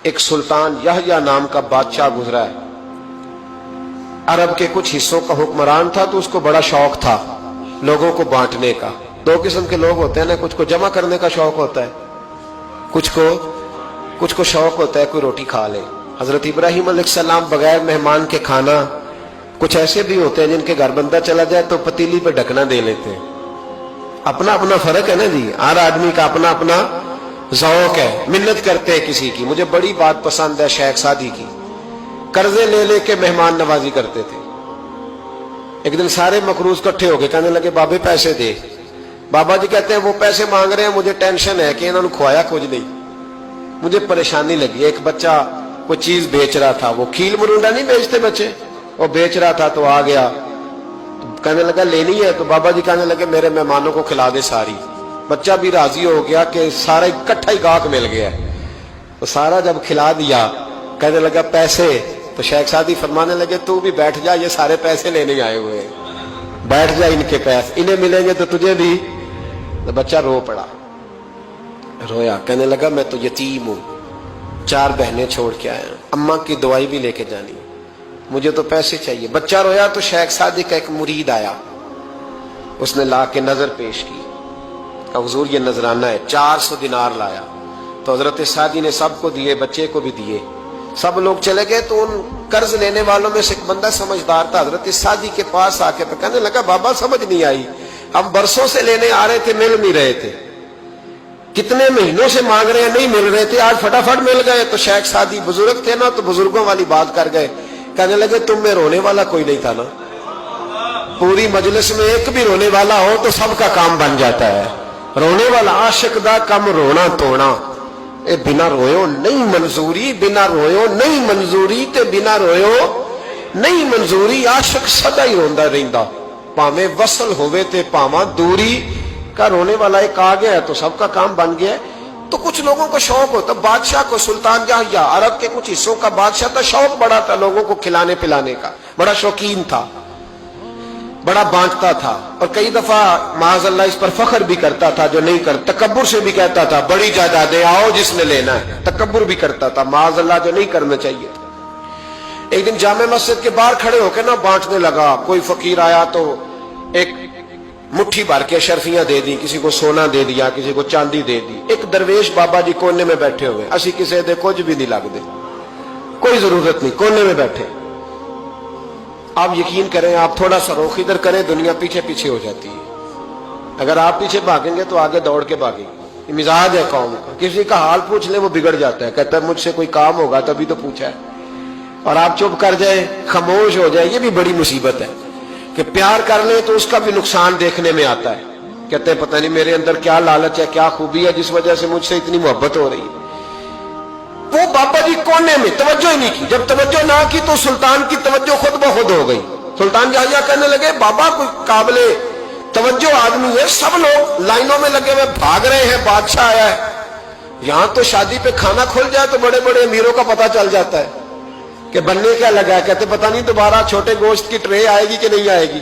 ایک سلطان یحییٰ نام کا بادشاہ گزرا ہے، عرب کے کچھ حصوں کا حکمران تھا، تو اس کو بڑا شوق تھا لوگوں کو بانٹنے کا۔ دو قسم کے لوگ ہوتے ہیں نا، کچھ کو جمع کرنے کا شوق ہوتا ہے، کچھ کو شوق ہوتا ہے کوئی روٹی کھا لے۔ حضرت ابراہیم علیہ السلام بغیر مہمان کے کھانا، کچھ ایسے بھی ہوتے ہیں جن کے گھر بندہ چلا جائے تو پتیلی پہ ڈھکنا دے لیتے ہیں۔ اپنا اپنا فرق ہے نا جی، ہر آدمی کا اپنا اپنا ذوق ہے۔ منت کرتے ہیں کسی کی، مجھے بڑی بات پسند ہے شیخ سعدی کی، قرضے لے لے کے مہمان نوازی کرتے تھے۔ ایک دن سارے مقروض کٹھے ہو گئے، کہنے لگے بابے پیسے دے۔ بابا جی کہتے ہیں وہ پیسے مانگ رہے ہیں، مجھے ٹینشن ہے کہ انہوں نے کھوایا کچھ نہیں، مجھے پریشانی لگی۔ ایک بچہ کوئی چیز بیچ رہا تھا، وہ کھیل مرونڈا نہیں بیچتے بچے، وہ بیچ رہا تھا تو آ گیا، کہنے لگا لینی ہے، تو بابا جی کہنے لگے میرے مہمانوں کو کھلا دے ساری۔ بچہ بھی راضی ہو گیا کہ سارا اکٹھا ہی گاہک مل گیا، تو سارا جب کھلا دیا کہنے لگا پیسے، تو شیخ سعدی فرمانے لگے تو بھی بیٹھ جا، یہ سارے پیسے لینے آئے ہوئے ہیں، بیٹھ جا، ان کے پیسے انہیں ملیں گے تو تجھے بھی۔ تو بچہ رو پڑا، رویا، کہنے لگا میں تو یتیم ہوں، 4 بہنیں چھوڑ کے آیا، اماں کی دوائی بھی لے کے جانی، مجھے تو پیسے چاہیے۔ بچہ رویا تو شیخ سعدی کا ایک مرید آیا، اس نے لا کے نظر پیش کی، کہ حضور یہ نذرانہ ہے، 400 دینار لایا۔ تو حضرت سعدی نے سب کو دیے، بچے کو بھی دیے، سب لوگ چلے گئے۔ تو ان قرض لینے والوں میں سے ایک بندہ سمجھدار تھا، حضرت سعدی کے پاس آ کے کہنے لگا بابا سمجھ نہیں آئی، ہم برسوں سے لینے آ رہے تھے، مل نہیں رہے تھے، کتنے مہینوں سے مانگ رہے ہیں نہیں مل رہے تھے، آج فٹافٹ مل گئے۔ تو شیخ سعدی بزرگ تھے نا، تو بزرگوں والی بات کر گئے، کہنے لگے تم میں رونے والا کوئی نہیں تھا نا، پوری مجلس میں ایک بھی رونے والا ہو تو سب کا کام بن جاتا ہے۔ رونے والا عاشق دا کم رونا توڑا، اے بنا رویو نہیں منظوری، بنا رویو نہیں منظوری، تے بنا رویو نہیں منظوری، عاشق سدا ہی روندا رہندا، پاویں وصل ہوئے تے پاواں دوری، کا رونے والا ایک آ گیا ہے تو سب کا کام بن گیا ہے۔ تو کچھ لوگوں کو شوق ہوتا، بادشاہ کو سلطان یحییٰ عرب کے کچھ حصوں کا بادشاہ تھا، شوق بڑا تھا لوگوں کو کھلانے پلانے کا، بڑا شوقین تھا، بڑا بانٹتا تھا، اور کئی دفعہ معاذ اللہ اس پر فخر بھی کرتا تھا جو نہیں کرتا، تکبر سے بھی کہتا تھا بڑی جائیدادیں آؤ جس نے لینا ہے، تکبر بھی کرتا تھا معاذ اللہ جو نہیں کرنا چاہیے تھا۔ ایک دن جامع مسجد کے باہر کھڑے ہو کے نا بانٹنے لگا، کوئی فقیر آیا تو ایک مٹھی بھر کے اشرفیاں دے دی، کسی کو سونا دے دیا، کسی کو چاندی دے دی۔ ایک درویش بابا جی کونے میں بیٹھے ہوئے، اسی کسی دے کچھ بھی نہیں لگ دے، کوئی ضرورت نہیں، کونے میں بیٹھے۔ آپ یقین کریں، آپ تھوڑا سا رخ ادھر کریں، دنیا پیچھے پیچھے ہو جاتی ہے۔ اگر آپ پیچھے بھاگیں گے تو آگے دوڑ کے بھاگیں گے۔ یہ مزاج ہے قوم کا، کسی کا حال پوچھ لیں وہ بگڑ جاتا ہے، کہتا ہے مجھ سے کوئی کام ہوگا تبھی تو پوچھا ہے، اور آپ چپ کر جائیں، خاموش ہو جائیں، یہ بھی بڑی مصیبت ہے کہ پیار کر لیں تو اس کا بھی نقصان دیکھنے میں آتا ہے، کہتے ہیں پتہ نہیں میرے اندر کیا لالچ ہے، کیا خوبی ہے جس وجہ سے مجھ سے اتنی محبت ہو رہی ہے۔ وہ بابا جی کونے میں توجہ ہی نہیں کی، جب توجہ نہ کی تو سلطان کی توجہ خود بخود ہو گئی۔ سلطان یحییٰ کہنے لگے بابا کوئی قابل توجہ آدمی ہے، سب لوگ لائنوں میں لگے ہوئے بھاگ رہے ہیں، بادشاہ آیا ہے، یہاں تو شادی پہ کھانا کھل جائے تو بڑے بڑے امیروں کا پتہ چل جاتا ہے کہ بننے کیا لگا ہے، کہتے پتہ نہیں دوبارہ چھوٹے گوشت کی ٹرے آئے گی کہ نہیں آئے گی،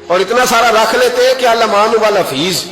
اور اتنا سارا رکھ لیتے ہیں کہ المان والحفیظ